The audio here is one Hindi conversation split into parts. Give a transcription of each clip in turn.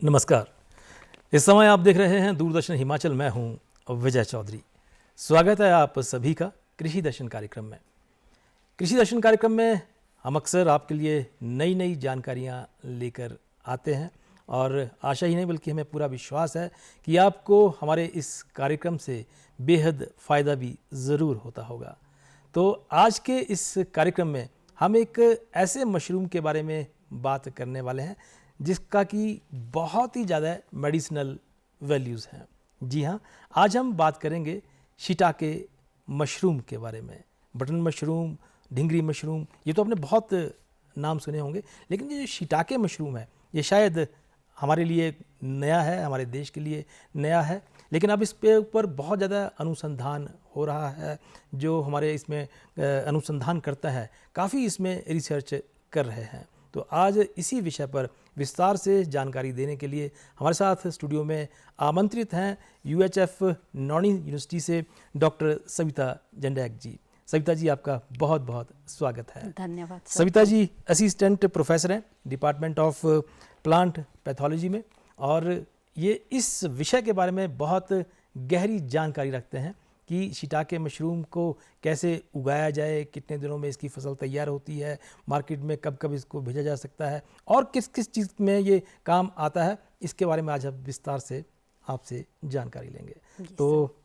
नमस्कार। इस समय आप देख रहे हैं दूरदर्शन हिमाचल। मैं हूं विजय चौधरी। स्वागत है आप सभी का कृषि दर्शन कार्यक्रम में। कृषि दर्शन कार्यक्रम में हम अक्सर आपके लिए नई नई जानकारियां लेकर आते हैं और आशा ही नहीं बल्कि हमें पूरा विश्वास है कि आपको हमारे इस कार्यक्रम से बेहद फ़ायदा भी ज़रूर होता होगा। तो आज के इस कार्यक्रम में हम एक ऐसे मशरूम के बारे में बात करने वाले हैं जिसका कि बहुत ही ज़्यादा मेडिसिनल वैल्यूज़ हैं। जी हाँ, आज हम बात करेंगे शिटाके मशरूम के बारे में। बटन मशरूम, ढिंगरी मशरूम, ये तो आपने बहुत नाम सुने होंगे, लेकिन ये जो शिटाके मशरूम है ये शायद हमारे लिए नया है, हमारे देश के लिए नया है। लेकिन अब इस पे ऊपर बहुत ज़्यादा अनुसंधान हो रहा है। जो हमारे इसमें अनुसंधान करता है काफ़ी इसमें रिसर्च कर रहे हैं। तो आज इसी विषय पर विस्तार से जानकारी देने के लिए हमारे साथ स्टूडियो में आमंत्रित हैं UHF नौणी यूनिवर्सिटी से डॉक्टर सविता जंडैक जी। सविता जी, आपका बहुत बहुत स्वागत है। धन्यवाद। सविता जी असिस्टेंट प्रोफेसर हैं डिपार्टमेंट ऑफ प्लांट पैथोलॉजी में और ये इस विषय के बारे में बहुत गहरी जानकारी रखते हैं कि शिटाके मशरूम को कैसे उगाया जाए, कितने दिनों में इसकी फसल तैयार होती है, मार्केट में कब कब इसको भेजा जा सकता है और किस किस चीज़ में ये काम आता है। इसके बारे में आज हम विस्तार से आपसे जानकारी लेंगे। तो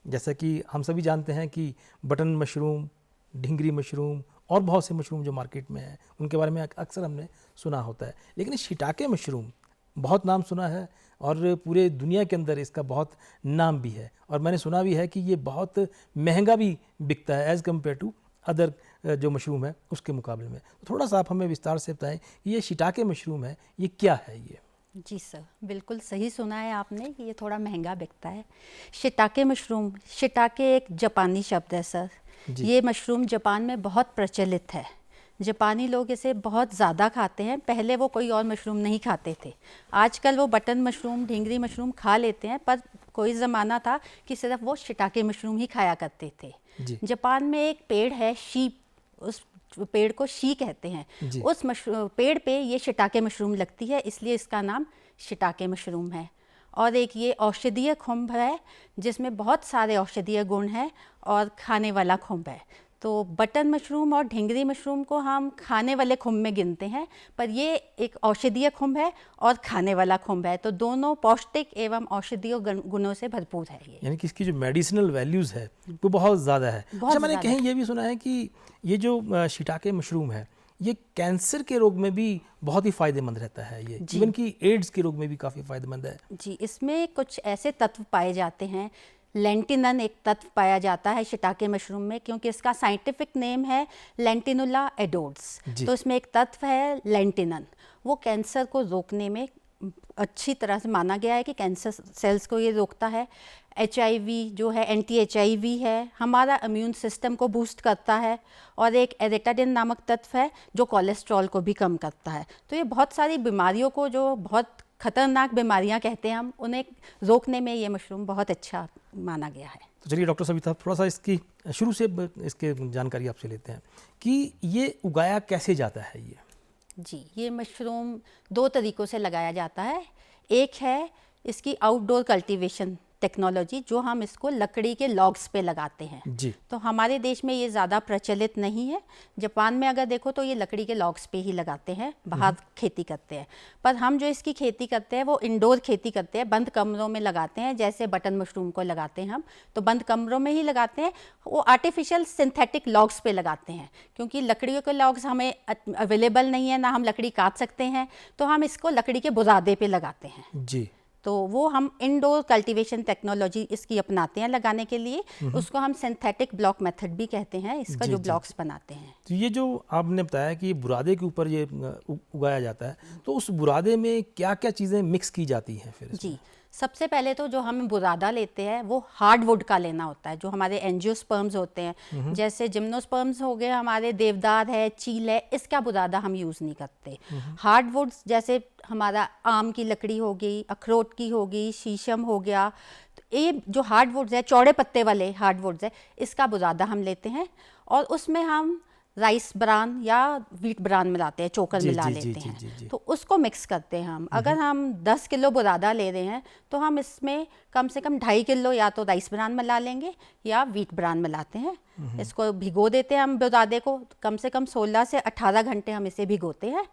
जैसा कि हम सभी जानते हैं कि बटन मशरूम, ढिंगरी मशरूम और बहुत से मशरूम जो मार्केट में हैं उनके बारे में अक्सर हमने सुना होता है, लेकिन शिटाके मशरूम बहुत नाम सुना है और पूरे दुनिया के अंदर इसका बहुत नाम भी है। और मैंने सुना भी है कि ये बहुत महंगा भी बिकता है एज़ कम्पेयर टू अदर जो मशरूम है उसके मुकाबले में। तो थोड़ा सा आप हमें विस्तार से बताएं कि ये शिटाके मशरूम है, ये क्या है ये? जी सर, बिल्कुल सही सुना है आपने कि ये थोड़ा महंगा बिकता है। शिटाके मशरूम, शिटाके एक जापानी शब्द है सर। ये मशरूम जापान में बहुत प्रचलित है। जापानी लोग इसे बहुत ज़्यादा खाते हैं। पहले वो कोई और मशरूम नहीं खाते थे। आजकल वो बटन मशरूम, ढिंगरी मशरूम खा लेते हैं, पर कोई ज़माना था कि सिर्फ वो शिटाके मशरूम ही खाया करते थे। जापान में एक पेड़ है शी, उस पेड़ को शी कहते हैं। उस पेड़ पे ये शिटाके मशरूम लगती है, इसलिए इसका नाम शिटाके मशरूम है। और एक ये औषधीय खुम्ब है जिसमें बहुत सारे औषधीय गुण हैं और खाने वाला खुम्ब है। तो बटन मशरूम और ढिंगरी मशरूम को हम खाने वाले खुम्ब में गिनते हैं, पर ये एक औषधीय खुम्ब है और खाने वाला खुम्ब है। तो दोनों पौष्टिक एवं औषधीय गुणों से भरपूर है ये। यानी कि इसकी जो मेडिसिनल वैल्यूज़ है वो बहुत ज़्यादा है। अच्छा, मैंने कहीं ये भी सुना है कि ये जो शिटाके मशरूम है ये कैंसर के रोग में भी बहुत ही फ़ायदेमंद रहता है। ये जीवन की एड्स के रोग में भी काफ़ी फ़ायदेमंद है। जी, इसमें कुछ ऐसे तत्व पाए जाते हैं। लेंटिनन एक तत्व पाया जाता है शिटाके मशरूम में, क्योंकि इसका साइंटिफिक नेम है लेंटिनुला एडोड्स। तो इसमें एक तत्व है लेंटिनन, वो कैंसर को रोकने में अच्छी तरह से माना गया है कि कैंसर सेल्स को ये रोकता है। HIV जो है, एंटी HIV है, हमारा इम्यून सिस्टम को बूस्ट करता है। और एक एरेटाडिन नामक तत्व है जो कोलेस्ट्रॉल को भी कम करता है। तो ये बहुत सारी बीमारियों को, जो बहुत खतरनाक बीमारियां कहते हैं हम, उन्हें रोकने में ये मशरूम बहुत अच्छा माना गया है। तो चलिए डॉक्टर सविता, थोड़ा सा इसकी शुरू से इसके जानकारी आपसे लेते हैं कि ये उगाया कैसे जाता है ये? जी, ये मशरूम दो तरीक़ों से लगाया जाता है। एक है इसकी आउटडोर कल्टीवेशन टेक्नोलॉजी, जो हम इसको लकड़ी के लॉग्स पे लगाते हैं। जी। तो हमारे देश में ये ज़्यादा प्रचलित नहीं है। जापान में अगर देखो तो ये लकड़ी के लॉग्स पे ही लगाते हैं, बाहर खेती करते हैं। पर हम जो इसकी खेती करते हैं वो इंडोर खेती करते हैं, बंद कमरों में लगाते हैं। जैसे बटन मशरूम को लगाते हैं हम, तो बंद कमरों में ही लगाते हैं। वो आर्टिफिशियल सिंथेटिक लॉग्स पे लगाते हैं, क्योंकि लकड़ियों के लॉग्स हमें अवेलेबल नहीं है, ना हम लकड़ी काट सकते हैं, तो हम इसको लकड़ी के बुरादे पे लगाते हैं। जी। तो वो हम इंडोर कल्टीवेशन टेक्नोलॉजी इसकी अपनाते हैं लगाने के लिए। उसको हम सिंथेटिक ब्लॉक मेथड भी कहते हैं, इसका जो ब्लॉक्स बनाते हैं। तो ये जो आपने बताया कि बुरादे के ऊपर ये उगाया जाता है, तो उस बुरादे में क्या क्या चीज़ें मिक्स की जाती हैं फिर? जी, सबसे पहले तो जो हम बुरादा लेते हैं वो हार्डवुड का लेना होता है, जो हमारे एंजियोस्पर्म्स होते हैं। जैसे जिम्नोस्पर्म्स हो गए हमारे, देवदार है, चील है, इसका बुरादा हम यूज़ नहीं करते। हार्डवुड्स जैसे हमारा आम की लकड़ी होगी, अखरोट की होगी, शीशम हो गया, तो ये जो हार्डवुड्स है, चौड़े पत्ते वाले हार्डवुड्स है, इसका बुरादा हम लेते हैं और उसमें हम राइस ब्रान या व्हीट ब्रान मिलाते हैं, चोकर जी, मिला जी, लेते जी, हैं। जी, जी। तो उसको मिक्स करते हैं हम। अगर हम 10 किलो बुरादा ले रहे हैं तो हम इसमें कम से कम 2.5 किलो या तो राइस ब्रान मिला लेंगे या व्हीट ब्रान मिलाते हैं। इसको भिगो देते हैं हम बुरादे को, कम से कम 16 से 18 घंटे हम इसे भिगोते हैं।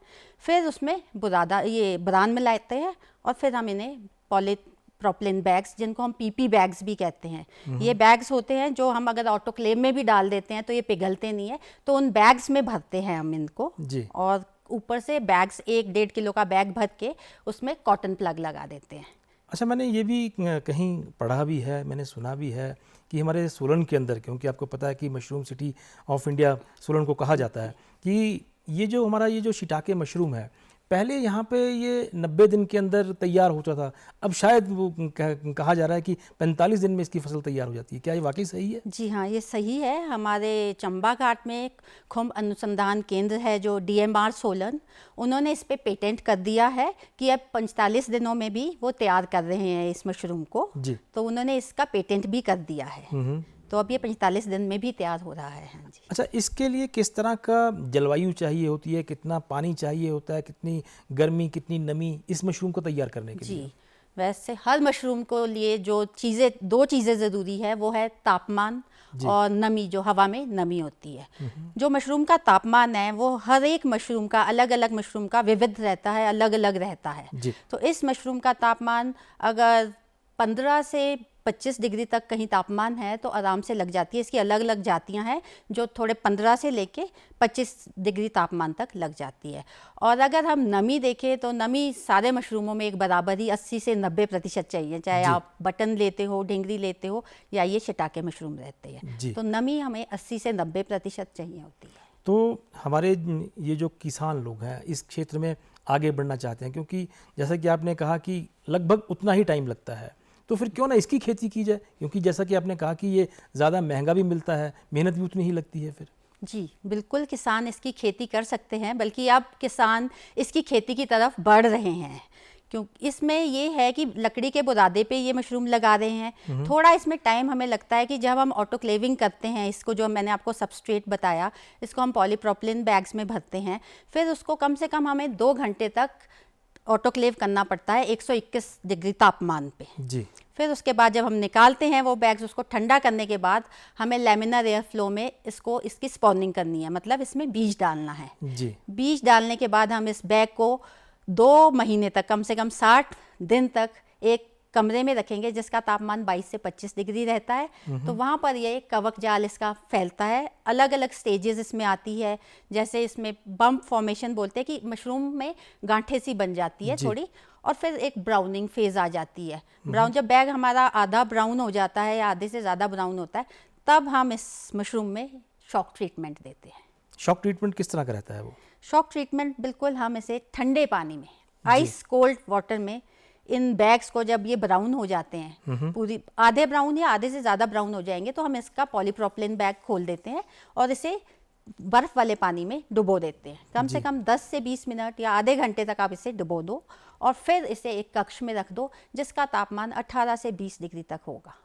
फिर उसमें बुरादा ये ब्रान मिलाते हैं और फिर हम इन्हें पॉलीप्रोपिलीन बैग्स, जिनको हम पीपी बैग्स भी कहते हैं, ये बैग्स होते हैं जो हम अगर ऑटोक्लेव में भी डाल देते हैं तो ये पिघलते नहीं है, तो उन बैग्स में भरते हैं हम इनको। जी। और ऊपर से बैग्स 1-1.5 किलो का बैग भर के उसमें कॉटन प्लग लगा देते हैं। अच्छा, मैंने ये भी कहीं पढ़ा भी है, मैंने सुना भी है कि हमारे सोलन के अंदर, क्योंकि आपको पता है कि mushroom city of India Solan को कहा जाता है, कि ये जो हमारा ये जो शिटाके मशरूम है, पहले यहाँ पे ये 90 दिन के अंदर तैयार होता था। अब शायद वो कहा जा रहा है कि 45 दिन में इसकी फसल तैयार हो जाती है। क्या ये वाकई सही है? जी हाँ, ये सही है। हमारे चंबा घाट में एक खुम्ब अनुसंधान केंद्र है जो DMR सोलन, उन्होंने इस पे पेटेंट कर दिया है कि अब 45 दिनों में भी वो तैयार कर रहे हैं इस मशरूम को। जी। तो उन्होंने इसका पेटेंट भी कर दिया है। तो अब ये 45 दिन में भी तैयार हो रहा है। हाँ जी। अच्छा, इसके लिए किस तरह का जलवायु चाहिए होती है, कितना पानी चाहिए होता है, कितनी गर्मी, कितनी नमी इस मशरूम को तैयार करने के लिए? जी, वैसे हर मशरूम को लिए जो चीज़ें, 2 चीज़ें ज़रूरी है, वो है तापमान और नमी, जो हवा में नमी होती है। जो मशरूम का तापमान है वो हर एक मशरूम का, अलग अलग मशरूम का विविध रहता है, अलग अलग रहता है। जी। तो इस मशरूम का तापमान अगर 15 से 25 डिग्री तक कहीं तापमान है तो आराम से लग जाती है। इसकी अलग अलग जातियां हैं जो थोड़े 15 से लेके 25 डिग्री तापमान तक लग जाती है। और अगर हम नमी देखें तो नमी सारे मशरूमों में एक बराबर ही 80 से 90% चाहिए, चाहे आप बटन लेते हो, ढिंगरी लेते हो या ये शिटाके मशरूम रहते हैं। तो नमी हमें 80 से 90% चाहिए होती है। तो हमारे ये जो किसान लोग हैं इस क्षेत्र में आगे बढ़ना चाहते हैं, क्योंकि जैसा कि आपने कहा कि लगभग उतना ही टाइम लगता है, तो फिर क्यों ना इसकी खेती की जाए, क्योंकि जैसा कि आपने कहा कि ये ज़्यादा महंगा भी मिलता है, मेहनत भी उतनी ही लगती है फिर। जी, बिल्कुल किसान इसकी खेती कर सकते हैं, बल्कि अब किसान इसकी खेती की तरफ बढ़ रहे हैं। क्योंकि इसमें ये है कि लकड़ी के बुरादे पे ये मशरूम लगा रहे हैं। थोड़ा इसमें टाइम हमें लगता है कि जब हम ऑटोक्लेविंग करते हैं इसको, जो मैंने आपको सबस्ट्रेट बताया, इसको हम पॉलीप्रोपिलीन बैग्स में भरते हैं, फिर उसको कम से कम हमें 2 घंटे तक ऑटोक्लेव करना पड़ता है 121 डिग्री तापमान पे। जी। फिर उसके बाद जब हम निकालते हैं वो बैग्स, उसको ठंडा करने के बाद हमें लैमिनार एयर फ्लो में इसकी स्पॉनिंग करनी है, मतलब इसमें बीज डालना है। जी। बीज डालने के बाद हम इस बैग को 2 महीने तक, कम से कम 60 दिन तक एक कमरे में रखेंगे जिसका तापमान 22 से 25 डिग्री रहता है। तो वहाँ पर ये कवक जाल इसका फैलता है। अलग अलग स्टेजेस इसमें आती है, जैसे इसमें बम्प फॉर्मेशन बोलते हैं कि मशरूम में गांठें सी बन जाती है थोड़ी, और फिर एक ब्राउनिंग फेज आ जाती है। ब्राउन, जब बैग हमारा आधा ब्राउन हो जाता है या आधे से ज़्यादा ब्राउन होता है, तब हम इस मशरूम में शॉक ट्रीटमेंट देते हैं। शॉक ट्रीटमेंट किस तरह का रहता है वो? शॉक ट्रीटमेंट बिल्कुल हम इसे ठंडे पानी में, आइस कोल्ड वाटर में, इन बैग्स को जब ये ब्राउन हो जाते हैं, पूरी आधे ब्राउन या आधे से ज़्यादा ब्राउन हो जाएंगे, तो हम इसका पॉलीप्रोपिलीन बैग खोल देते हैं और इसे बर्फ़ वाले पानी में डुबो देते हैं। कम से कम 10 से 20 मिनट या आधे घंटे तक आप इसे डुबो दो और फिर इसे एक कक्ष में रख दो जिसका तापमान 18 से 20 डिग्री तक होगा।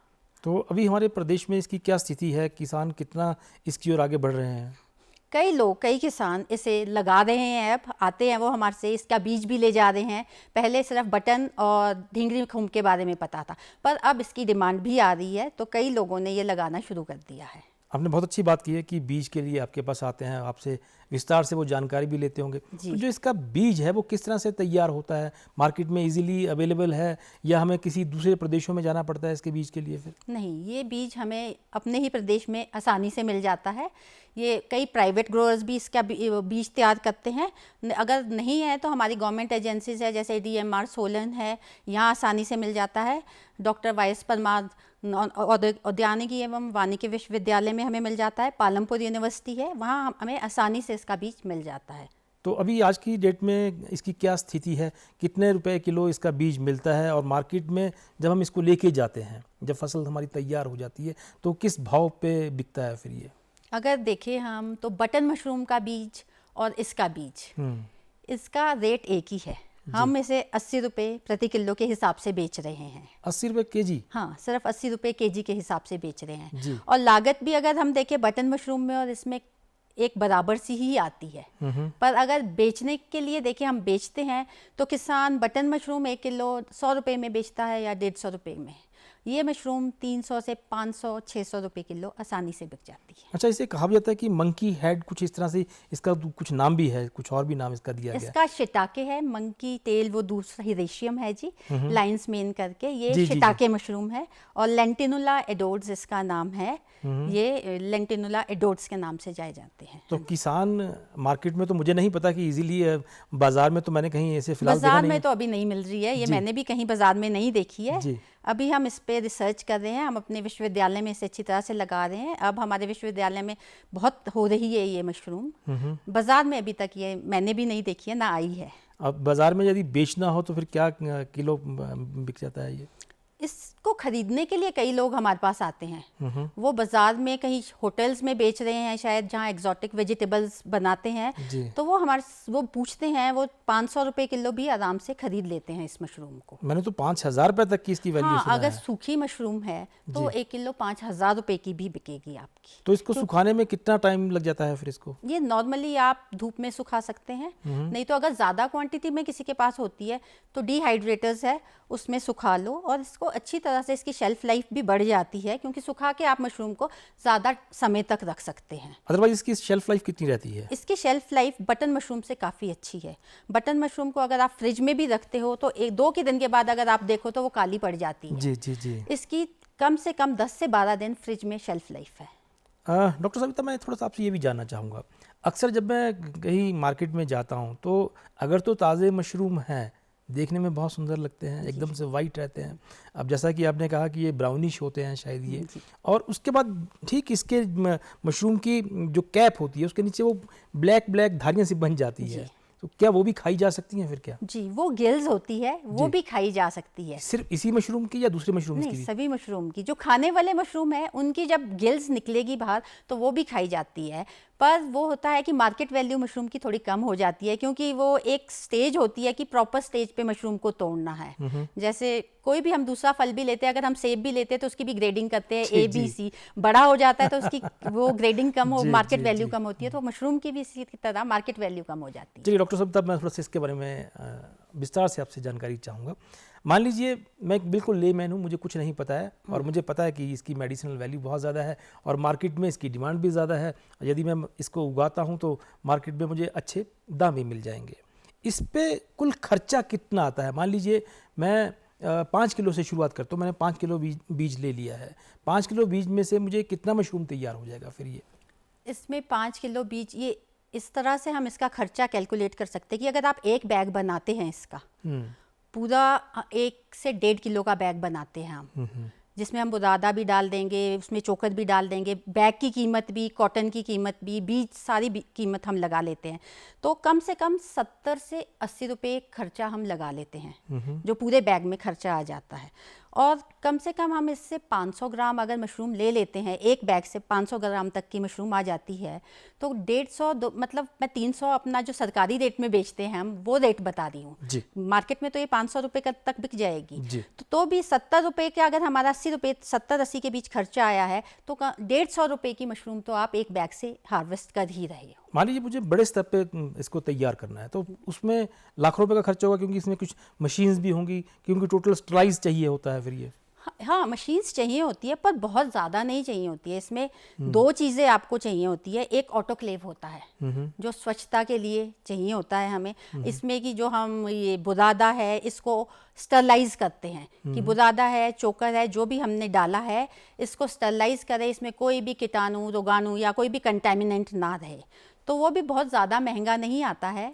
तो अभी हमारे प्रदेश में इसकी क्या स्थिति है? किसान कितना इसकी ओर आगे बढ़ रहे हैं? कई किसान इसे लगा रहे हैं। अब आते हैं वो हमारे से, इसका बीज भी ले जा रहे हैं। पहले सिर्फ बटन और ढींगरी खुम्ब के बारे में पता था, पर अब इसकी डिमांड भी आ रही है, तो कई लोगों ने ये लगाना शुरू कर दिया है। आपने बहुत अच्छी बात की है कि बीज के लिए आपके पास आते हैं, आपसे विस्तार से वो जानकारी भी लेते होंगे। तो जो इसका बीज है वो किस तरह से तैयार होता है? मार्केट में इजीली अवेलेबल है या हमें किसी दूसरे प्रदेशों में जाना पड़ता है इसके बीज के लिए? फिर नहीं, ये बीज हमें अपने ही प्रदेश में आसानी से मिल जाता है। ये कई प्राइवेट ग्रोअर्स भी इसका बीज तैयार करते हैं। अगर नहीं है तो हमारी गवर्नमेंट एजेंसीज है, जैसे DMR सोलन है, यहाँ आसानी से मिल जाता है। डॉक्टर YS परमार औद्यानिकी एवं वानिकी विश्वविद्यालय में हमें मिल जाता है। पालमपुर यूनिवर्सिटी है, वहाँ हमें आसानी से इसका बीज मिल जाता है। तो अभी आज की डेट में इसकी क्या स्थिति है? कितने रुपए किलो इसका बीज मिलता है? और मार्केट में जब हम इसको लेके जाते हैं, जब फसल हमारी तैयार हो जाती है, तो किस भाव पे बिकता है फिर ये? अगर देखें हम तो बटन मशरूम का बीज और इसका बीज, इसका रेट एक ही है। हम इसे 80 रुपये प्रति किलो के हिसाब से बेच रहे हैं। 80 रुपये केजी? हाँ, सिर्फ 80 रुपये केजी के हिसाब से बेच रहे हैं। जी। और लागत भी अगर हम देखें बटन मशरूम में और इसमें एक बराबर सी ही आती है। पर अगर बेचने के लिए देखिए हम बेचते हैं तो किसान बटन मशरूम 1 किलो 100 रुपये में बेचता है या 150 रुपये में। ये मशरूम 300 से 500 600 रुपये किलो आसानी से बिक जाती है। अच्छा, इसे कहा भी जाता है कि मंकी हेड, कुछ इस तरह से इसका कुछ नाम भी है, कुछ और भी नाम इसका दिया गया है। इसका शिटाके है, मंकी टेल वो दूसरा हिरेशियम है जी, लाइन्स मेन करके ये जी, शिटाके मशरूम है। और लेंटिनुला एडोड्स इसका नाम है, ये लेंटिनुला एडोड्स के नाम से जाए जाते हैं। तो किसान मार्केट में, तो मुझे नहीं पता कि इजीली बाजार में तो मैंने कहीं ऐसे फिलहाल देखा बाजार नहीं में है। तो अभी नहीं मिल रही है, ये मैंने भी कहीं बाजार में नहीं देखी है। जी। अभी हम इस पे रिसर्च कर रहे हैं, हम अपने विश्वविद्यालय में इसे अच्छी तरह से लगा रहे हैं। अब हमारे विश्वविद्यालय में बहुत हो रही है ये मशरूम। बाजार में अभी तक ये मैंने भी नहीं देखी है, ना आई है। अब बाजार में यदि बेचना हो तो फिर क्या किलो बिक जाता है ये? इसको खरीदने के लिए कई लोग हमारे पास आते हैं। वो बाजार में कहीं होटल्स में बेच रहे हैं शायद, जहाँ एग्जॉटिक वेजिटेबल्स बनाते हैं, तो वो पूछते हैं, वो 500 रुपये किलो भी आराम से खरीद लेते हैं इस मशरूम को। मैंने तो 5,000 रुपए तक की इसकी वैल्यू हाँ, सुना अगर है। सूखी मशरूम है तो 1 किलो 5,000 रुपये की भी बिकेगी आपकी। तो इसको सुखाने में कितना टाइम लग जाता है फिर इसको? ये नॉर्मली आप धूप में सुखा सकते हैं, नहीं तो अगर ज़्यादा क्वांटिटी में किसी के पास होती है तो डिहाइड्रेटर्स है, उसमें सुखा लो और इसको अच्छी तरह से, इसकी शेल्फ लाइफ भी बढ़ जाती है क्योंकि सुखा के आप मशरूम को ज़्यादा समय तक रख सकते हैं। अदरवाइज इसकी शेल्फ लाइफ कितनी रहती है? इसकी शेल्फ लाइफ बटन मशरूम से काफ़ी अच्छी है। बटन मशरूम को अगर आप फ्रिज में भी रखते हो तो 1-2 के दिन के बाद अगर आप देखो तो वो काली पड़ जाती है। जी जी जी। इसकी कम से कम 10 से 12 दिन फ्रिज में शेल्फ लाइफ है। डॉक्टर साहब, मैं थोड़ा सा आपसे ये भी जानना चाहूँगा, अक्सर जब मैं कहीं मार्केट में जाता हूँ तो अगर तो ताज़े मशरूम हैं, देखने में बहुत सुंदर लगते हैं, एकदम से वाइट रहते हैं। अब जैसा कि आपने कहा कि ये ब्राउनिश होते हैं शायद ये, और उसके बाद ठीक इसके मशरूम की जो कैप होती है उसके नीचे वो ब्लैक ब्लैक धारियाँ सी बन जाती है, तो क्या वो भी खाई जा सकती हैं फिर क्या? जी, वो गिल्स होती है, वो भी खाई जा सकती है। सिर्फ इसी मशरूम की या दूसरे मशरूम की नहीं, भी? सभी मशरूम की। जो खाने वाले मशरूम है उनकी जब गिल्स निकलेगी बाहर तो वो भी खाई जाती है, पर वो होता है कि मार्केट वैल्यू मशरूम की थोड़ी कम हो जाती है क्योंकि वो एक स्टेज होती है कि प्रॉपर स्टेज पे मशरूम को तोड़ना है। जैसे कोई भी हम दूसरा फल भी लेते हैं, अगर हम सेब भी लेते हैं तो उसकी भी ग्रेडिंग करते हैं, A B C। बड़ा हो जाता है तो उसकी वो ग्रेडिंग कम हो, मार्केट वैल्यू कम होती है, तो मशरूम की भी इसी तरह मार्केट वैल्यू कम हो जाती है। चलिए डॉक्टर साहब, तब मैं थोड़ा सा इसके बारे में विस्तार से आपसे जानकारी चाहूँगा। मान लीजिए मैं बिल्कुल लेमैन हूँ, मुझे कुछ नहीं पता है और मुझे पता है कि इसकी मेडिसिनल वैल्यू बहुत ज़्यादा है और मार्केट में इसकी डिमांड भी ज़्यादा है। यदि मैं इसको उगाता हूँ तो मार्केट में मुझे अच्छे दाम भी मिल जाएंगे। इस पे कुल खर्चा कितना आता है? मान लीजिए मैं 5 किलो से शुरुआत करता हूँ, मैंने 5 किलो बीज ले लिया है। 5 किलो बीज में से मुझे कितना मशरूम तैयार हो जाएगा फिर ये? इसमें 5 किलो बीज, ये इस तरह से हम इसका खर्चा कैलकुलेट कर सकते हैं कि अगर आप एक बैग बनाते हैं इसका, पूरा 1 से 1.5 किलो का बैग बनाते हैं हम, जिसमें हम बुरादा भी डाल देंगे, उसमें चोकर भी डाल देंगे, बैग की कीमत भी, कॉटन की कीमत भी, बीज सारी कीमत हम लगा लेते हैं, तो कम से कम 70 से 80 रुपये खर्चा हम लगा लेते हैं, जो पूरे बैग में खर्चा आ जाता है। और कम से कम हम इससे 500 ग्राम अगर मशरूम ले लेते हैं, एक बैग से 500 ग्राम तक की मशरूम आ जाती है, तो 150 मतलब मैं 300 अपना जो सरकारी रेट में बेचते हैं हम वो रेट बता रही हूँ, मार्केट में तो ये 500 रुपये तक बिक जाएगी। तो भी 70 रुपये के अगर हमारा 80 रुपये 70-80 के बीच खर्चा आया है तो 150 रुपये की मशरूम तो आप एक बैग से हार्वेस्ट कर ही रहे हो। मान लीजिए मुझे बड़े स्तर पे इसको तैयार करना है तो उसमें लाखों रुपए का खर्चा होगा, क्योंकि इसमें कुछ मशीन्स भी होंगी, क्योंकि टोटल स्टराइज चाहिए होता है फिर ये। हाँ, मशीन्स चाहिए होती है पर बहुत ज़्यादा नहीं चाहिए होती है। इसमें 2 चीज़ें आपको चाहिए होती है। एक ऑटोक्लेव होता है जो स्वच्छता के लिए चाहिए होता है हमें। इसमें कि जो हम ये बुरादा है इसको स्टरलाइज करते हैं कि बुरादा है, चोकर है, जो भी हमने डाला है इसको स्टरलाइज करें, इसमें कोई भी कीटाणु, रोगाणु या कोई भी कंटेमिनेंट ना रहे। तो वो भी बहुत ज़्यादा महंगा नहीं आता है,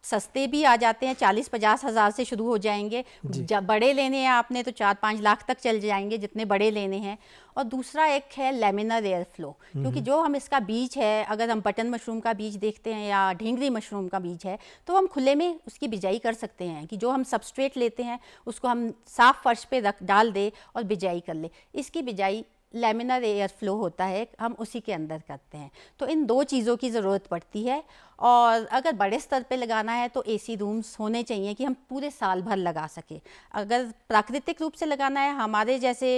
सस्ते भी आ जाते हैं, 40-50 हज़ार से शुरू हो जाएंगे। जब बड़े लेने हैं आपने तो 4-5 लाख तक चल जाएंगे जितने बड़े लेने हैं। और दूसरा एक है लेमिनर एयर फ्लो, क्योंकि जो हम इसका बीज है, अगर हम बटन मशरूम का बीज देखते हैं या ढींगरी मशरूम का बीज है तो हम खुले में उसकी बिजाई कर सकते हैं कि जो हम सबस्ट्रेट लेते हैं उसको हम साफ फर्श पे डाल दे और बिजाई कर ले। इसकी बिजाई लैमिनर एयर फ्लो होता है, हम उसी के अंदर करते हैं। तो इन 2 चीज़ों की ज़रूरत पड़ती है। और अगर बड़े स्तर पे लगाना है तो एसी रूम्स होने चाहिए कि हम पूरे साल भर लगा सकें। अगर प्राकृतिक रूप से लगाना है, हमारे जैसे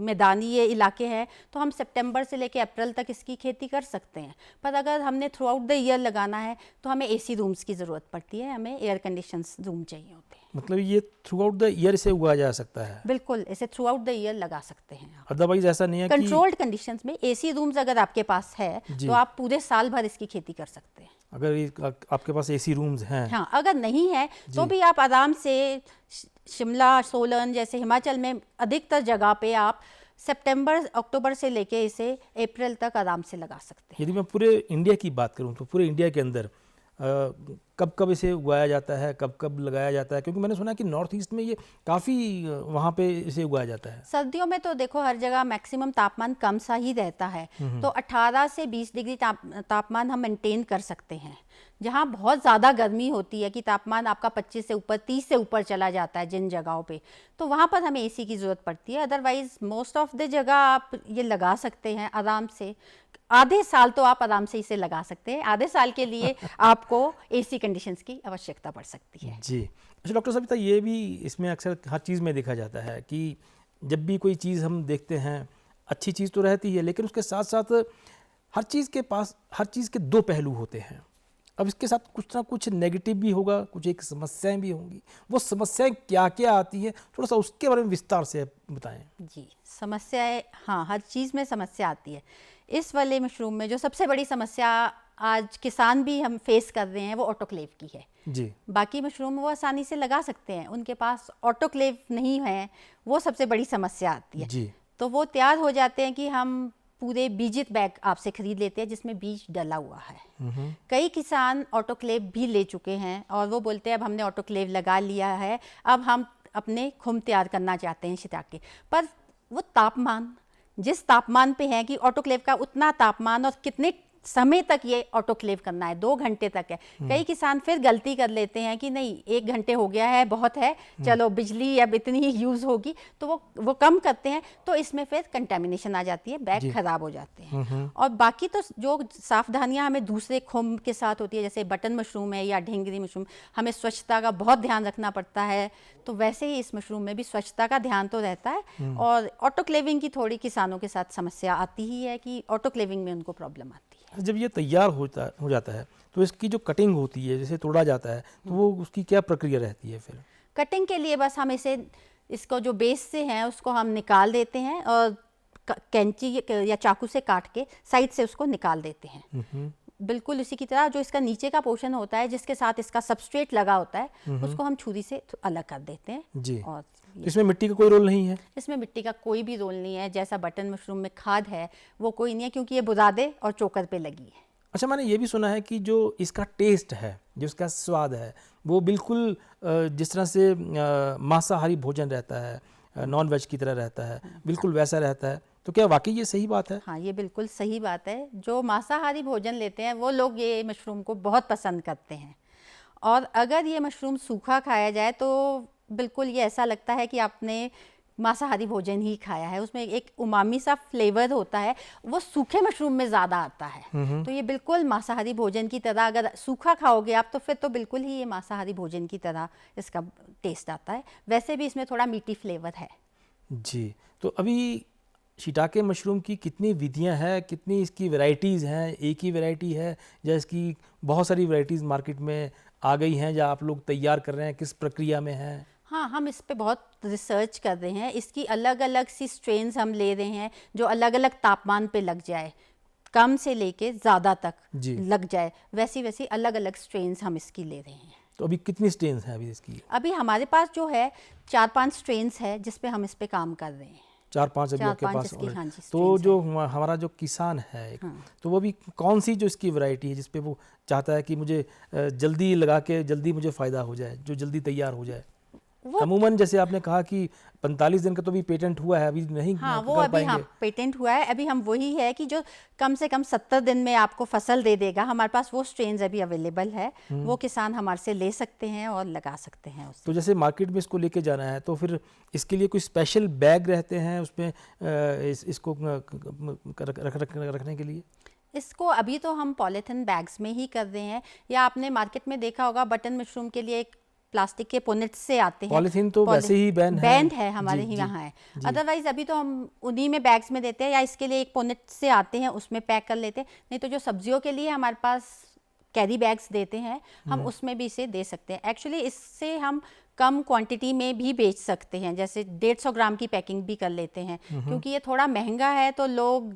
मैदानी ये इलाके हैं, तो हम सितंबर से लेकर अप्रैल तक इसकी खेती कर सकते हैं। पर अगर हमने थ्रू आउट द ईयर लगाना है तो हमें एसी रूम्स की ज़रूरत पड़ती है, हमें एयर कंडीशंस रूम चाहिए होते हैं। मतलब ये थ्रू आउट द ईयर से उगाया जा सकता है? बिल्कुल, इसे थ्रू आउट द ईयर लगा सकते हैं आप। अदरवाइज ऐसा नहीं है कि कंट्रोल्ड कंडीशंस में एसी रूम्स अगर आपके पास है जी। तो आप पूरे साल भर इसकी खेती कर सकते हैं। अगर आपके पास एसी रूम्स हैं, हाँ, अगर नहीं है तो भी आप आराम से शिमला, सोलन जैसे हिमाचल में अधिकतर जगह पे आप सितंबर अक्टूबर से लेके इसे अप्रैल तक आराम से लगा सकते हैं। यदि मैं पूरे इंडिया की बात करूं तो पूरे इंडिया के अंदर कब कब इसे उगाया जाता है, कब कब लगाया जाता है? क्योंकि मैंने सुना है कि नॉर्थ ईस्ट में ये काफ़ी वहाँ पे इसे उगाया जाता है। सर्दियों में तो देखो हर जगह मैक्सिमम तापमान कम सा ही रहता है, तो 18 से 20 डिग्री तापमान हम मेंटेन कर सकते हैं। जहाँ बहुत ज़्यादा गर्मी होती है कि तापमान आपका 25 से ऊपर 30 से ऊपर चला जाता है जिन जगहों पे, तो वहाँ पर हमें एसी की ज़रूरत पड़ती है। अदरवाइज़ मोस्ट ऑफ द जगह आप ये लगा सकते हैं आराम से। आधे साल तो आप आराम से इसे लगा सकते हैं, आधे साल के लिए आपको एसी कंडीशंस की आवश्यकता पड़ सकती है। जी। अच्छा डॉक्टर साहब, ये भी इसमें अक्सर हर चीज़ में देखा जाता है कि जब भी कोई चीज़ हम देखते हैं, अच्छी चीज़ तो रहती है, लेकिन उसके साथ साथ हर चीज़ के 2 पहलू होते हैं। अब इसके साथ कुछ ना कुछ नेगेटिव भी होगा, कुछ एक समस्याएं भी होंगी। वो समस्याएं क्या क्या आती हैं, थोड़ा सा उसके बारे में विस्तार से बताएं। जी, समस्याएं, हाँ, हर चीज़ में समस्या आती है। इस वाले मशरूम में जो सबसे बड़ी समस्या आज किसान भी हम फेस कर रहे हैं वो ऑटोक्लेव की है। जी। बाकी मशरूम वो आसानी से लगा सकते हैं, उनके पास ऑटोक्लेव नहीं है, वो सबसे बड़ी समस्या आती है। जी। तो वो तैयार हो जाते हैं कि हम पूरे बीजित बैग आपसे खरीद लेते हैं जिसमें बीज डला हुआ है। कई किसान ऑटोक्लेव भी ले चुके हैं और वो बोलते हैं अब हमने ऑटोक्लेव लगा लिया है, अब हम अपने खुम तैयार करना चाहते हैं शिताके। पर वो तापमान जिस तापमान पे है कि ऑटोक्लेव का उतना तापमान और कितने समय तक ये ऑटोक्लेव करना है, 2 घंटे तक है। कई किसान फिर गलती कर लेते हैं कि नहीं 1 घंटे हो गया है, बहुत है, चलो बिजली अब इतनी ही यूज़ होगी, तो वो कम करते हैं, तो इसमें फिर कंटेमिनेशन आ जाती है, बैग खराब हो जाते हैं। और बाकी तो जो सावधानियां हमें दूसरे खुम्ब के साथ होती है, जैसे बटन मशरूम है या ढेंगरी मशरूम, हमें स्वच्छता का बहुत ध्यान रखना पड़ता है, तो वैसे ही इस मशरूम में भी स्वच्छता का ध्यान तो रहता है। और ऑटोक्लेविंग की थोड़ी किसानों के साथ समस्या आती ही है कि ऑटोक्लेविंग में उनको प्रॉब्लम आती है। जब ये तैयार हो जाता है तो इसकी जो कटिंग होती है, जैसे तोड़ा जाता है, तो वो उसकी क्या प्रक्रिया रहती है फिर? कटिंग के लिए बस हम इसको जो बेस से है उसको हम निकाल देते हैं और कैंची या चाकू से काट के साइड से उसको निकाल देते हैं। बिल्कुल इसी की तरह जो इसका नीचे का पोर्शन होता है जिसके साथ इसका सबस्ट्रेट लगा होता है उसको हम छुरी से अलग कर देते हैं। जी। और इसमें मिट्टी का कोई रोल नहीं है? इसमें मिट्टी का कोई भी रोल नहीं है, जैसा बटन मशरूम में खाद है वो कोई नहीं है, क्योंकि ये बुरादे और चोकर पे लगी है। अच्छा, मैंने ये भी सुना है कि जो इसका टेस्ट है, जो इसका स्वाद है, वो बिल्कुल जिस तरह से मांसाहारी भोजन रहता है, नॉन वेज की तरह रहता है, बिल्कुल वैसा रहता है। तो क्या वाकई ये सही बात है? हाँ, ये बिल्कुल सही बात है। जो मांसाहारी भोजन लेते हैं वो लोग ये मशरूम को बहुत पसंद करते हैं। और अगर ये मशरूम सूखा खाया जाए तो बिल्कुल ये ऐसा लगता है कि आपने मांसाहारी भोजन ही खाया है। उसमें एक उमामी सा फ्लेवर होता है, वो सूखे मशरूम में ज़्यादा आता है। तो ये बिल्कुल मांसाहारी भोजन की तरह, अगर सूखा खाओगे आप तो फिर तो बिल्कुल ही ये मांसाहारी भोजन की तरह इसका टेस्ट आता है। वैसे भी इसमें थोड़ा मीठी फ्लेवर है। जी। तो अभी शिटाके मशरूम की कितनी विधियां हैं, कितनी इसकी वैरायटीज़ हैं? एक ही वैरायटी है या इसकी बहुत सारी वैरायटीज़ मार्केट में आ गई हैं, या आप लोग तैयार कर रहे हैं, किस प्रक्रिया में हैं? हाँ, हम इस पे बहुत रिसर्च कर रहे हैं। इसकी अलग अलग सी स्ट्रेन्स हम ले रहे हैं जो अलग अलग तापमान पे लग जाए, कम से लेके ज़्यादा तक लग जाए, वैसी वैसी अलग अलग स्ट्रेन्स हम इसकी ले रहे हैं। तो अभी कितनी स्ट्रेन्स हैं अभी इसकी? अभी हमारे पास जो है 4-5 स्ट्रेन्स है जिस पे हम इस पे काम कर रहे हैं। 4-5 अभी आपके पास? हाँ जी, तो जो हमारा जो किसान है तो वो भी कौन सी जो इसकी वैरायटी है जिस पे वो चाहता है कि मुझे जल्दी लगा के जल्दी मुझे फ़ायदा हो जाए, जो जल्दी तैयार हो जाए? वो अमूमन जैसे आपने कहा कि 45 दिन का तो भी पेटेंट हुआ है, अभी नहीं हाँ वो कर अभी पाएंगे। हाँ पेटेंट हुआ है। अभी हम वही है कि जो कम से कम 70 दिन में आपको फसल दे देगा, हमारे पास वो स्ट्रेन्स अभी अवेलेबल है। वो किसान हमारे से ले सकते हैं और लगा सकते हैं उससे। तो जैसे मार्केट में इसको लेके जाना है तो फिर इसके लिए कोई स्पेशल बैग रहते हैं उसमें इसको रखने के लिए? इसको अभी तो हम पॉलीथिन बैग्स में ही कर रहे हैं, या आपने मार्केट में देखा होगा बटन मशरूम के लिए एक प्लास्टिक के पोनेट्स से आते हैं। पॉलीथीन तो वैसे ही बैन है हमारे जी, ही जी, यहाँ है। जी। अदरवाइज अभी तो हम उन्हीं में बैग्स में देते हैं, या इसके लिए एक पोनेट से आते हैं उसमें पैक कर लेते हैं। नहीं तो जो सब्जियों के लिए हमारे पास कैरी बैग्स देते हैं, हम उसमें भी इसे दे सकते हैं। एक्चुअली इससे हम कम क्वांटिटी में भी बेच सकते हैं, जैसे 150 ग्राम की पैकिंग भी कर लेते हैं। क्योंकि ये थोड़ा महंगा है तो लोग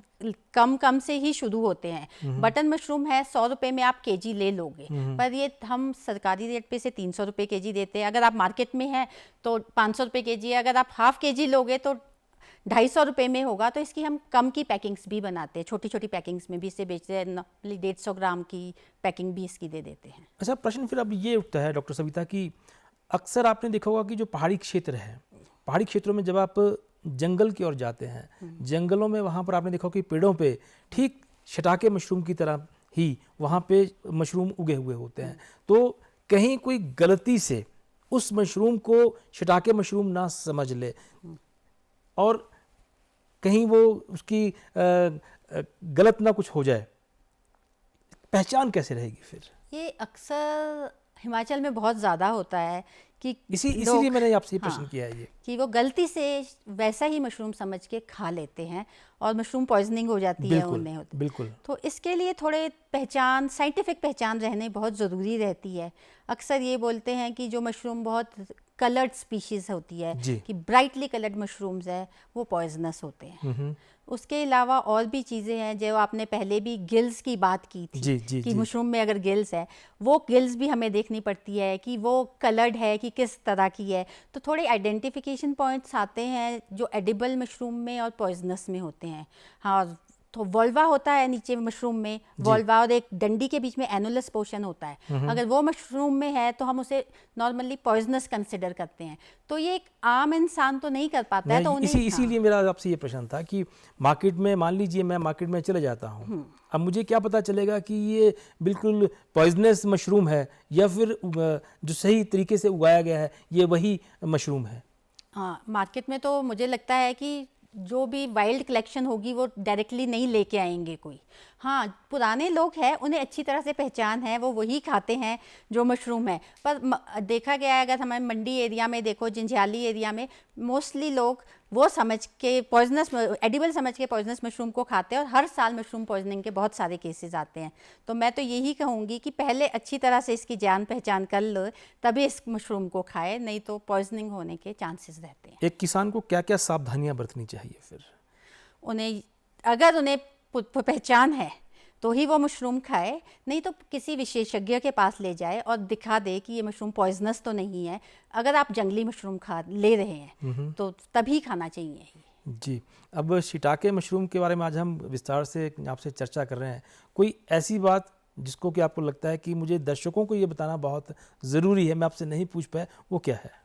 कम से ही शुरू होते हैं। बटन मशरूम है 100 रुपये में आप केजी ले लोगे, पर ये हम सरकारी रेट पे से 300 रुपये केजी देते हैं। अगर आप मार्केट में हैं तो 500 रुपये केजी है, अगर आप हाफ केजी लोगे तो 250 रुपये में होगा। तो इसकी हम कम की पैकिंग्स भी बनाते हैं, छोटी छोटी पैकिंग्स में भी इसे बेचते हैं। 150 ग्राम की पैकिंग भी इसकी दे देते हैं। अच्छा, प्रश्न फिर अब ये उठता है डॉक्टर सविता कि अक्सर आपने देखा होगा कि जो पहाड़ी क्षेत्र है, पहाड़ी क्षेत्रों में जब आप जंगल की ओर जाते हैं, जंगलों में वहाँ पर आपने देखा होगा कि पेड़ों पे ठीक शिटाके मशरूम की तरह ही वहाँ पे मशरूम उगे हुए होते हैं। तो कहीं कोई गलती से उस मशरूम को शिटाके मशरूम ना समझ ले और कहीं वो उसकी गलत ना कुछ हो जाए, पहचान कैसे रहेगी फिर? ये अक्सर हिमाचल में बहुत ज़्यादा होता है कि इसीलिए मैंने आपसे ये प्रश्न किया है ये कि वो गलती से वैसा ही मशरूम समझ के खा लेते हैं और मशरूम पॉइजनिंग हो जाती है उन्हें। बिल्कुल। तो इसके लिए थोड़े पहचान, साइंटिफिक पहचान रहने बहुत ज़रूरी रहती है। अक्सर ये बोलते हैं कि जो मशरूम बहुत कलर्ड स्पीशीज़ होती है, कि ब्राइटली कलर्ड मशरूम्स है, वो पॉइजनस होते हैं। उसके अलावा और भी चीज़ें हैं, जो आपने पहले भी गिल्स की बात की थी कि मशरूम में अगर गिल्स है, वो गिल्स भी हमें देखनी पड़ती है कि वो कलर्ड है कि किस तरह की है। तो थोड़े आइडेंटिफिकेशन पॉइंट्स आते हैं जो एडिबल मशरूम में और पॉइजनस में होते हैं। हाँ, तो वोल्वा होता है नीचे मशरूम में, वोल्वा, और एक डंडी के बीच में एनुलस पोर्शन होता है। अगर वो मशरूम में है तो हम उसे नॉर्मली पॉइजनस कंसिडर करते हैं। तो ये एक आम इंसान तो नहीं कर पाता है। तो इसीलिए मेरा आपसे ये प्रश्न था कि मार्केट में, मान लीजिए मैं मार्केट में चले जाता हूँ, अब मुझे क्या पता चलेगा कि ये बिल्कुल पॉइजनस मशरूम है या फिर जो सही तरीके से उगाया गया है ये वही मशरूम है? हाँ, मार्केट में तो मुझे लगता है कि जो भी वाइल्ड कलेक्शन होगी वो डायरेक्टली नहीं लेके आएंगे कोई। हाँ, पुराने लोग हैं, उन्हें अच्छी तरह से पहचान है, वो वही खाते हैं जो मशरूम है। पर देखा गया है, अगर हमारे मंडी एरिया में देखो, जंजैली एरिया में मोस्टली लोग वो समझ के पॉइजनस, एडिबल समझ के पॉइजनस मशरूम को खाते हैं, और हर साल मशरूम पॉइजनिंग के बहुत सारे केसेस आते हैं। तो मैं तो यही कहूँगी कि पहले अच्छी तरह से इसकी जान पहचान कर लो, तभी इस मशरूम को खाए, नहीं तो पॉइजनिंग होने के चांसेस रहते हैं। एक किसान को क्या क्या सावधानियां बरतनी चाहिए फिर? अगर उन्हें पहचान है तो ही वो मशरूम खाए, नहीं तो किसी विशेषज्ञ के पास ले जाए और दिखा दे कि ये मशरूम पॉइजनस तो नहीं है। अगर आप जंगली मशरूम खा ले रहे हैं तो तभी खाना चाहिए। जी, अब शिटाके मशरूम के बारे में आज हम विस्तार से आपसे चर्चा कर रहे हैं। कोई ऐसी बात जिसको कि आपको लगता है कि मुझे दर्शकों को ये बताना बहुत ज़रूरी है, मैं आपसे नहीं पूछ पाया, वो क्या है?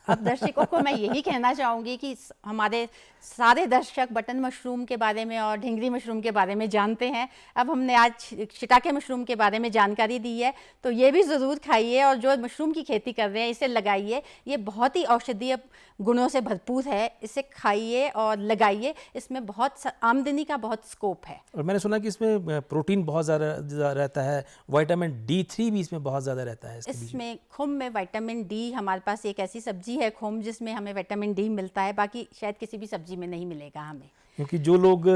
अब दर्शकों को मैं यही कहना चाहूँगी कि हमारे सारे दर्शक बटन मशरूम के बारे में और ढिंगरी मशरूम के बारे में जानते हैं। अब हमने आज शिटाके मशरूम के बारे में जानकारी दी है, तो ये भी ज़रूर खाइए, और जो मशरूम की खेती कर रहे हैं इसे लगाइए। ये बहुत ही औषधीय गुणों से भरपूर है, इसे खाइए और लगाइए। इसमें बहुत आमदनी का बहुत स्कोप है। और मैंने सुना कि इसमें प्रोटीन बहुत ज़्यादा रहता है, विटामिन D3 भी इसमें बहुत ज़्यादा रहता है। इसमें खुम में विटामिन डी, हमारे पास एक ऐसी सब्जी है खुम जिसमें हमें विटामिन डी मिलता है, बाकी शायद किसी भी सब्जी में नहीं मिलेगा हमें। क्योंकि जो लोग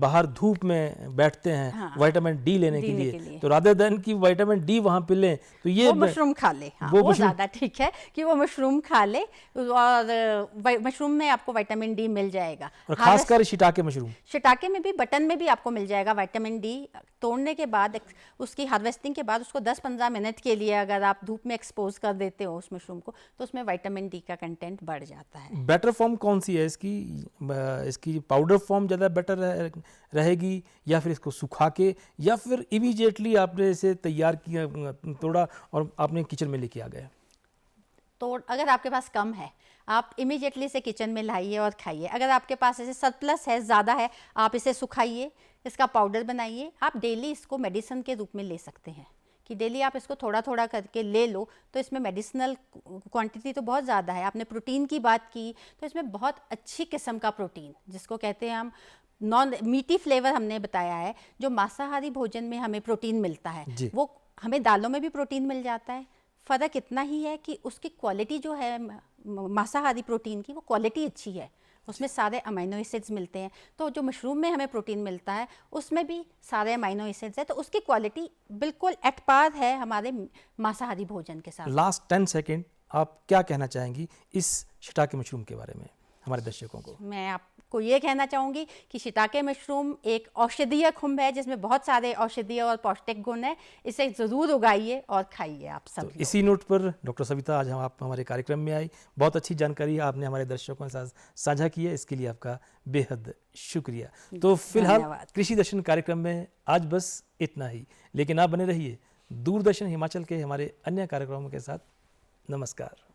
बाहर धूप में बैठते हैं, हाँ, विटामिन डी लेने के लिए, तो रादर देन कि विटामिन डी वहाँ पे लें तो ये वो मशरूम खा ले। हाँ, वो ज़्यादा ठीक है कि वो मशरूम खा ले, और मशरूम में आपको विटामिन डी मिल जाएगा। और खासकर शिटाके मशरूम, शिटाके में भी, बटन में भी आपको मिल जाएगा विटामिन डी। तोड़ने के बाद, उसकी हार्वेस्टिंग के बाद उसको 10-15 मिनट के लिए अगर आप धूप में एक्सपोज कर देते हो उस मशरूम को, तो उसमें विटामिन डी का कंटेंट बढ़ जाता है। बेटर फॉर्म कौन सी है इसकी पाउडर फॉर्म ज़्यादा बेटर रहेगी, या फिर इसको सुखा के, या फिर इमीडिएटली आपने इसे तैयार किया, तोड़ा और आपने किचन में लेके आ गए? तो अगर आपके पास कम है, आप इमीडिएटली इसे किचन में लाइए और खाइए। अगर आपके पास ऐसे सरप्लस है, ज़्यादा है, आप इसे सुखाइए, इसका पाउडर बनाइए। आप डेली इसको मेडिसिन के रूप में ले सकते हैं कि डेली आप इसको थोड़ा थोड़ा करके ले लो, तो इसमें मेडिसिनल क्वांटिटी तो बहुत ज़्यादा है। आपने प्रोटीन की बात की, तो इसमें बहुत अच्छी किस्म का प्रोटीन, जिसको कहते हैं हम नॉन मीटी फ्लेवर, हमने बताया है। जो मांसाहारी भोजन में हमें प्रोटीन मिलता है, वो हमें दालों में भी प्रोटीन मिल जाता है। फ़र्क इतना ही है कि उसकी क्वालिटी जो है मांसाहारी प्रोटीन की, वो क्वालिटी अच्छी है, उसमें सारे अमीनो एसिड्स मिलते हैं। तो जो मशरूम में हमें प्रोटीन मिलता है, उसमें भी सारे अमीनो एसिड्स है, तो उसकी क्वालिटी बिल्कुल एट पार है हमारे मांसाहारी भोजन के साथ। लास्ट 10 सेकेंड आप क्या कहना चाहेंगी इस शिटाके मशरूम के बारे में हमारे दर्शकों को? मैं आपको ये कहना चाहूँगी कि शिटाके मशरूम एक औषधीय खुम्ब है, जिसमें बहुत सारे औषधीय और पौष्टिक गुण हैं। इसे ज़रूर उगाइए और खाइए आप सब। तो इसी नोट पर डॉक्टर सविता, आज आप हमारे कार्यक्रम में आई, बहुत अच्छी जानकारी आपने हमारे दर्शकों के साथ साझा की है, इसके लिए आपका बेहद शुक्रिया। तो फिलहाल कृषि दर्शन कार्यक्रम में आज बस इतना ही, लेकिन आप बने रहिए दूरदर्शन हिमाचल के हमारे अन्य कार्यक्रमों के साथ। नमस्कार।